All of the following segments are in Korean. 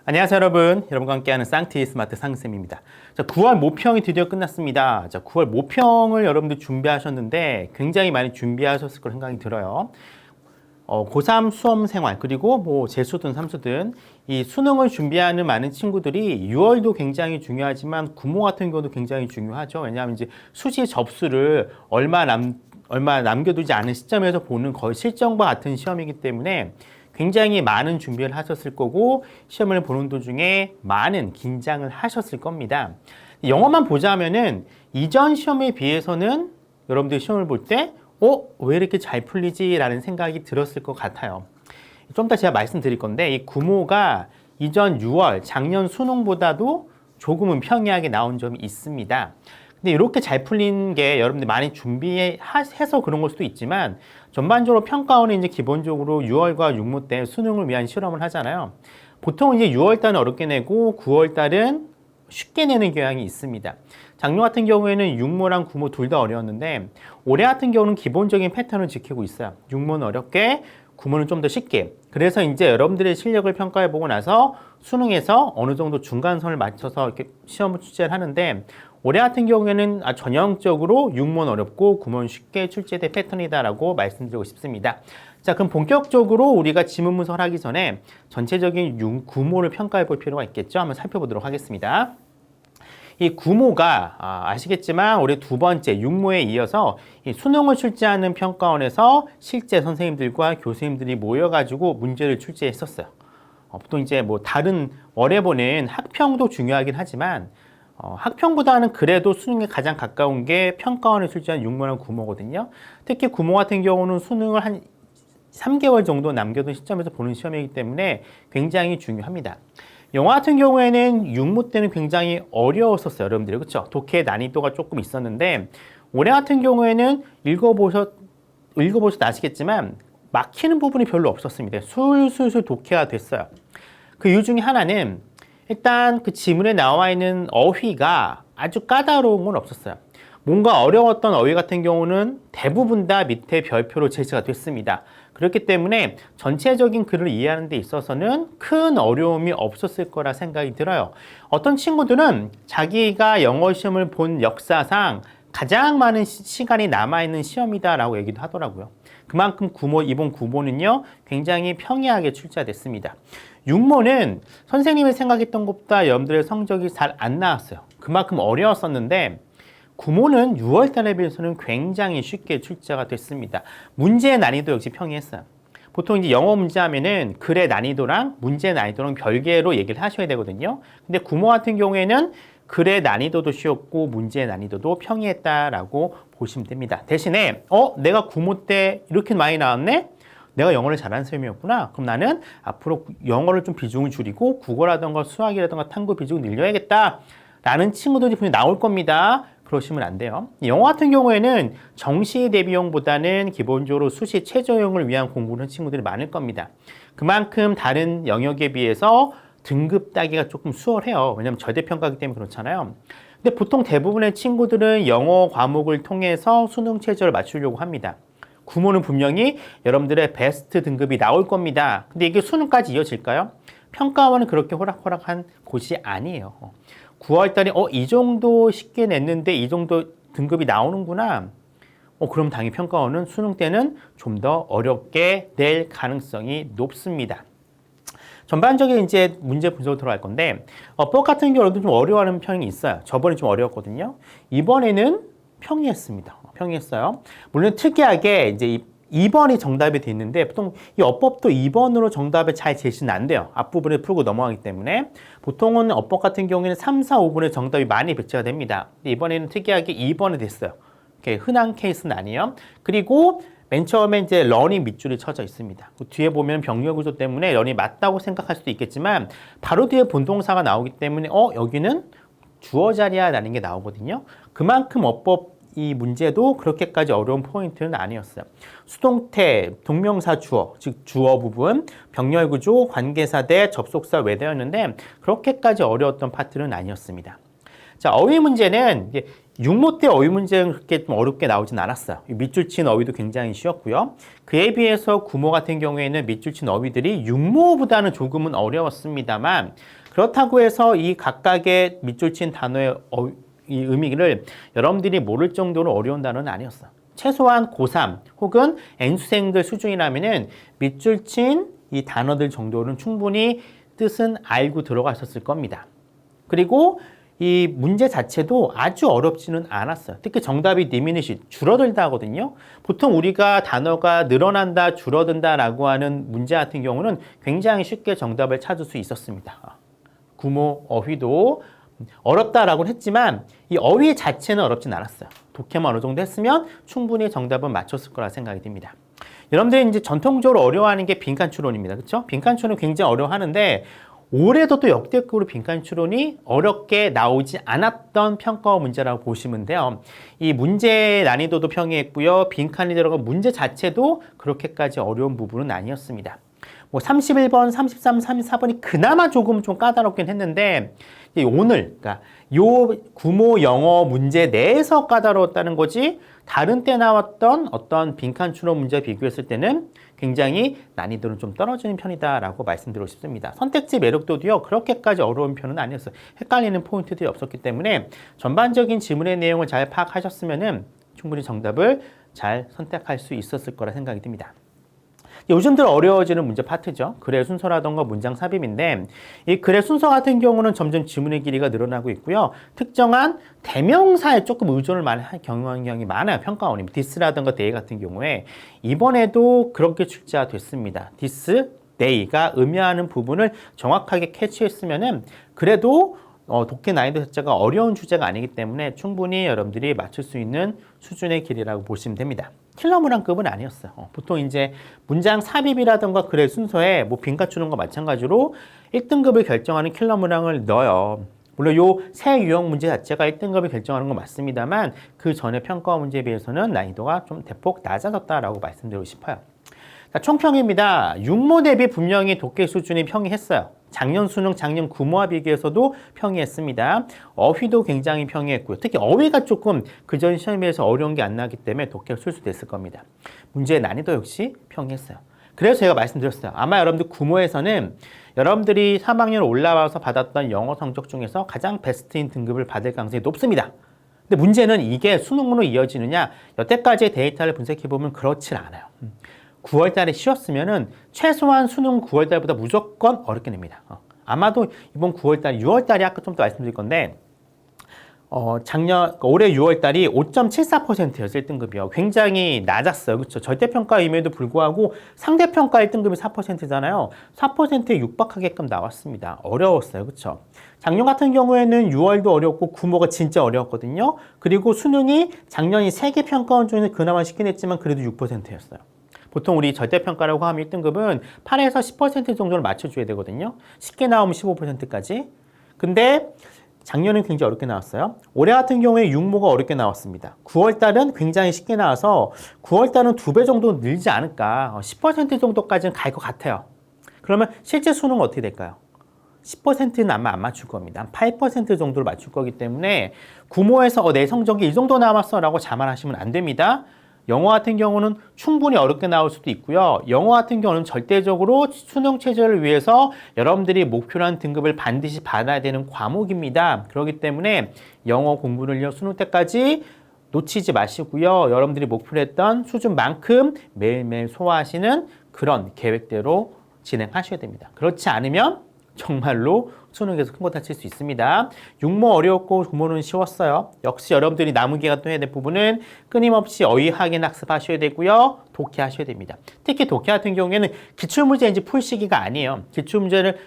안녕하세요 여러분과 함께하는 쌍티 스마트 상쌤입니다. 자, 9월 모평이 드디어 끝났습니다. 자, 9월 모평을 여러분들 준비하셨는데 굉장히 많이 준비하셨을 거 생각이 들어요. 고3 수험 생활 그리고 뭐 재수든 삼수든 이 수능을 준비하는 많은 친구들이 6월도 굉장히 중요하지만 구모 같은 경우도 굉장히 중요하죠. 왜냐하면 이제 수시 접수를 얼마 남겨두지 않은 시점에서 보는 거의 실전과 같은 시험이기 때문에 굉장히 많은 준비를 하셨을 거고 시험을 보는 도중에 많은 긴장을 하셨을 겁니다. 영어만 보자면은 이전 시험에 비해서는 여러분들 시험을 볼 때 왜 이렇게 잘 풀리지? 라는 생각이 들었을 것 같아요. 좀 더 제가 말씀드릴 건데 이 구모가 이전 6월 작년 수능보다도 조금은 평이하게 나온 점이 있습니다. 근데 이렇게 잘 풀린 게 여러분들 많이 준비해서 그런 걸 수도 있지만 전반적으로 평가원은 이제 기본적으로 6월과 6모 때 수능을 위한 실험을 하잖아요. 보통 이제 6월 달은 어렵게 내고 9월 달은 쉽게 내는 경향이 있습니다. 작년 같은 경우에는 6모랑 9모 둘 다 어려웠는데 올해 같은 경우는 기본적인 패턴을 지키고 있어요. 6모는 어렵게, 9모는 좀 더 쉽게. 그래서 이제 여러분들의 실력을 평가해 보고 나서 수능에서 어느 정도 중간선을 맞춰서 이렇게 시험을 출제를 하는데 올해 같은 경우에는 전형적으로 6모는 어렵고 9모는 쉽게 출제된 패턴이다라고 말씀드리고 싶습니다. 자, 그럼 본격적으로 우리가 지문 분석을 하기 전에 전체적인 9모를 평가해 볼 필요가 있겠죠? 한번 살펴보도록 하겠습니다. 이 구모가 아시겠지만 올해 두 번째 6모에 이어서 이 수능을 출제하는 평가원에서 실제 선생님들과 교수님들이 모여가지고 문제를 출제했었어요. 보통 이제 뭐 다른 월에 보는 학평도 중요하긴 하지만 학평보다는 그래도 수능에 가장 가까운 게 평가원에 출제한 6모랑 9모거든요. 특히 9모 같은 경우는 수능을 한 3개월 정도 남겨둔 시점에서 보는 시험이기 때문에 굉장히 중요합니다. 영어 같은 경우에는 6모 때는 굉장히 어려웠었어요, 여러분들이. 그렇죠? 독해 난이도가 조금 있었는데 올해 같은 경우에는 읽어보셔도 아시겠지만 막히는 부분이 별로 없었습니다. 술술술 독해가 됐어요. 그 이유 중에 하나는 일단 그 지문에 나와 있는 어휘가 아주 까다로운 건 없었어요. 뭔가 어려웠던 어휘 같은 경우는 대부분 다 밑에 별표로 제시가 됐습니다. 그렇기 때문에 전체적인 글을 이해하는 데 있어서는 큰 어려움이 없었을 거라 생각이 들어요. 어떤 친구들은 자기가 영어 시험을 본 역사상 가장 많은 시간이 남아있는 시험이다라고 얘기도 하더라고요. 그만큼 이번 9모는요 굉장히 평이하게 출제됐습니다. 6모는 선생님이 생각했던 것보다 여러분들의 성적이 잘 안 나왔어요. 그만큼 어려웠었는데 9모는 6월 달에 비해서는 굉장히 쉽게 출제가 됐습니다. 문제의 난이도 역시 평이했어요. 보통 이제 영어 문제 하면은 글의 난이도랑 문제 난이도랑 별개로 얘기를 하셔야 되거든요. 근데 9모 같은 경우에는 글의 난이도도 쉬웠고 문제의 난이도도 평이했다라고 보시면 됩니다. 대신에 내가 9모 때 이렇게 많이 나왔네? 내가 영어를 잘하는 셈이었구나. 그럼 나는 앞으로 영어를 좀 비중을 줄이고 국어라든가 수학이라든가 탐구 비중을 늘려야겠다. 라는 친구들이 분명히 나올 겁니다. 그러시면 안 돼요. 영어 같은 경우에는 정시 대비용보다는 기본적으로 수시 최저용을 위한 공부를 한 친구들이 많을 겁니다. 그만큼 다른 영역에 비해서 등급 따기가 조금 수월해요. 왜냐하면 절대평가이기 때문에 그렇잖아요. 근데 보통 대부분의 친구들은 영어 과목을 통해서 수능 최저를 맞추려고 합니다. 9모는 분명히 여러분들의 베스트 등급이 나올 겁니다. 근데 이게 수능까지 이어질까요? 평가원은 그렇게 호락호락한 곳이 아니에요. 9월 달에 이 정도 쉽게 냈는데 이 정도 등급이 나오는구나. 그럼 당연히 평가원은 수능 때는 좀 더 어렵게 낼 가능성이 높습니다. 전반적인 이제 문제 분석으로 들어갈 건데 법 같은 경우도 좀 어려워하는 편이 있어요. 저번에 좀 어려웠거든요. 이번에는 평이했습니다. 평이했어요. 물론 특이하게 이제 2번이 정답이 돼 있는데 보통 이 어법도 2번으로 정답을 잘 제시는 안 돼요. 앞부분을 풀고 넘어가기 때문에 보통은 어법 같은 경우에는 3, 4, 5번에 정답이 많이 배치가 됩니다. 이번에는 특이하게 2번이 됐어요. 이렇게 흔한 케이스는 아니에요. 그리고 맨 처음에 이제 런이 밑줄이 쳐져 있습니다. 그 뒤에 보면 병렬 구조 때문에 런이 맞다고 생각할 수도 있겠지만 바로 뒤에 본동사가 나오기 때문에 여기는 주어 자리야 라는 게 나오거든요. 그만큼 어법 이 문제도 그렇게까지 어려운 포인트는 아니었어요. 수동태, 동명사 주어, 즉 주어 부분, 병렬 구조, 관계사 대 접속사 외대였는데 그렇게까지 어려웠던 파트는 아니었습니다. 자, 어휘 문제는 6모 때 어휘 문제는 그렇게 좀 어렵게 나오진 않았어요. 밑줄 친 어휘도 굉장히 쉬웠고요. 그에 비해서 9모 같은 경우에는 밑줄 친 어휘들이 6모보다는 조금은 어려웠습니다만 그렇다고 해서 이 각각의 밑줄 친 단어의 이 의미를 여러분들이 모를 정도로 어려운 단어는 아니었어. 최소한 고3 혹은 N수생들 수준이라면은 밑줄 친 이 단어들 정도는 충분히 뜻은 알고 들어가셨을 겁니다. 그리고 이 문제 자체도 아주 어렵지는 않았어요. 특히 정답이 diminish, 줄어들다 하거든요. 보통 우리가 단어가 늘어난다, 줄어든다 라고 하는 문제 같은 경우는 굉장히 쉽게 정답을 찾을 수 있었습니다. 구모, 어휘도 어렵다라고는 했지만 이 어휘 자체는 어렵진 않았어요. 독해만 어느 정도 했으면 충분히 정답은 맞췄을 거라 생각이 듭니다. 여러분들이 이제 전통적으로 어려워하는 게 빈칸 추론입니다. 그렇죠? 빈칸 추론 굉장히 어려워하는데 올해도 또 역대급으로 빈칸 추론이 어렵게 나오지 않았던 평가원 문제라고 보시면 돼요. 이 문제 난이도도 평이했고요. 빈칸이 들어간 문제 자체도 그렇게까지 어려운 부분은 아니었습니다. 뭐 31번, 33, 34번이 그나마 조금 좀 까다롭긴 했는데 오늘 그러니까 요 구모 영어 문제 내에서 까다로웠다는 거지 다른 때 나왔던 어떤 빈칸 추론 문제 비교했을 때는 굉장히 난이도는 좀 떨어지는 편이다라고 말씀드리고 싶습니다. 선택지 매력도도요 그렇게까지 어려운 편은 아니었어요. 헷갈리는 포인트들이 없었기 때문에 전반적인 지문의 내용을 잘 파악하셨으면은 충분히 정답을 잘 선택할 수 있었을 거라 생각이 듭니다. 요즘 들어 어려워지는 문제 파트죠. 글의 순서라던가 문장 삽입인데 이 글의 순서 같은 경우는 점점 지문의 길이가 늘어나고 있고요. 특정한 대명사에 조금 의존을 많이 할 경향이 많아요. 평가원이. this라던가 they 같은 경우에 이번에도 그렇게 출제됐습니다. this, they가 의미하는 부분을 정확하게 캐치했으면은 그래도 독해 난이도 자체가 어려운 주제가 아니기 때문에 충분히 여러분들이 맞출 수 있는 수준의 길이라고 보시면 됩니다. 킬러 문항급은 아니었어요. 보통 이제 문장 삽입이라던가 글의 순서에 뭐 빈칸 추는 거 마찬가지로 1등급을 결정하는 킬러 문항을 넣어요. 물론 요 새 유형 문제 자체가 1등급을 결정하는 건 맞습니다만 그 전에 평가 문제에 비해서는 난이도가 좀 대폭 낮아졌다라고 말씀드리고 싶어요. 자, 총평입니다. 6모 대비 분명히 독해 수준이 평이했어요. 작년 수능, 작년 구모와 비교해서도 평이했습니다. 어휘도 굉장히 평이했고요. 특히 어휘가 조금 그전 시험에 비해서 어려운 게 안 나기 때문에 독해가 출수됐을 겁니다. 문제의 난이도 역시 평이했어요. 그래서 제가 말씀드렸어요. 아마 여러분들 구모에서는 여러분들이 3학년 올라와서 받았던 영어 성적 중에서 가장 베스트인 등급을 받을 가능성이 높습니다. 근데 문제는 이게 수능으로 이어지느냐, 여태까지의 데이터를 분석해보면 그렇진 않아요. 9월 달에 쉬었으면은 최소한 수능 9월 달보다 무조건 어렵게 냅니다. 아마도 이번 9월 달, 6월 달이 아까 좀 더 말씀드릴 건데, 올해 6월 달이 5.74%였어요, 1등급이요. 굉장히 낮았어요. 그렇죠? 절대평가임에도 불구하고 상대평가 1등급이 4%잖아요. 4%에 육박하게끔 나왔습니다. 어려웠어요. 그렇죠? 작년 같은 경우에는 6월도 어렵고 구모가 진짜 어려웠거든요. 그리고 수능이 작년이 3개 평가원 중에서 그나마 쉽긴 했지만 그래도 6%였어요. 보통 우리 절대평가라고 하면 1등급은 8에서 10% 정도를 맞춰줘야 되거든요. 쉽게 나오면 15%까지. 근데 작년은 굉장히 어렵게 나왔어요. 올해 같은 경우에 6모가 어렵게 나왔습니다. 9월달은 굉장히 쉽게 나와서 9월달은 2배 정도 늘지 않을까. 10% 정도까지는 갈 것 같아요. 그러면 실제 수능은 어떻게 될까요? 10%는 아마 안 맞출 겁니다. 한 8% 정도를 맞출 거기 때문에 9모에서 내 성적이 이 정도 남았어 라고 자만하시면 안 됩니다. 영어 같은 경우는 충분히 어렵게 나올 수도 있고요. 영어 같은 경우는 절대적으로 수능 체제를 위해서 여러분들이 목표로 한 등급을 반드시 받아야 되는 과목입니다. 그렇기 때문에 영어 공부를요, 수능 때까지 놓치지 마시고요. 여러분들이 목표로 했던 수준만큼 매일매일 소화하시는 그런 계획대로 진행하셔야 됩니다. 그렇지 않으면 정말로 수능에서 큰 거 다칠 수 있습니다. 6모 어려웠고 9모는 쉬웠어요. 역시 여러분들이 남은 기간 또 해야 될 부분은 끊임없이 어휘 확인 학습하셔야 되고요. 독해하셔야 됩니다. 특히 독해 같은 경우에는 기출문제 이제 풀 시기가 아니에요. 기출문제를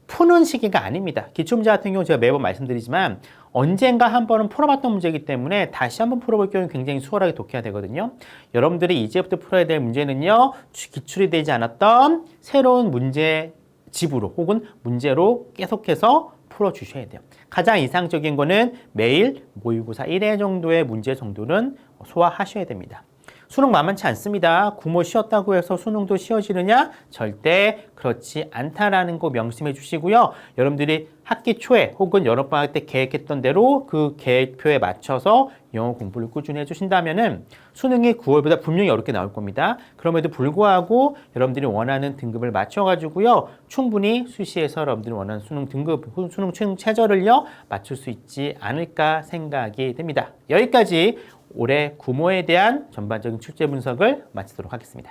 푸는 시기가 아닙니다. 기출문제 같은 경우 제가 매번 말씀드리지만 언젠가 한 번은 풀어봤던 문제이기 때문에 다시 한번 풀어볼 경우는 굉장히 수월하게 독해야 되거든요. 여러분들이 이제부터 풀어야 될 문제는요, 기출이 되지 않았던 새로운 문제 집으로 혹은 문제로 계속해서 풀어주셔야 돼요. 가장 이상적인 거는 매일 모의고사 1회 정도의 문제 정도는 소화하셔야 됩니다. 수능 만만치 않습니다. 구모 쉬었다고 해서 수능도 쉬워지느냐? 절대 그렇지 않다라는 거 명심해 주시고요. 여러분들이 학기 초에 혹은 여름방학 때 계획했던 대로 그 계획표에 맞춰서 영어 공부를 꾸준히 해주신다면은 수능이 9월보다 분명히 어렵게 나올 겁니다. 그럼에도 불구하고 여러분들이 원하는 등급을 맞춰가지고요. 충분히 수시에서 여러분들이 원하는 수능 등급, 수능 최저를요. 맞출 수 있지 않을까 생각이 됩니다. 여기까지 올해 구모에 대한 전반적인 출제 분석을 마치도록 하겠습니다.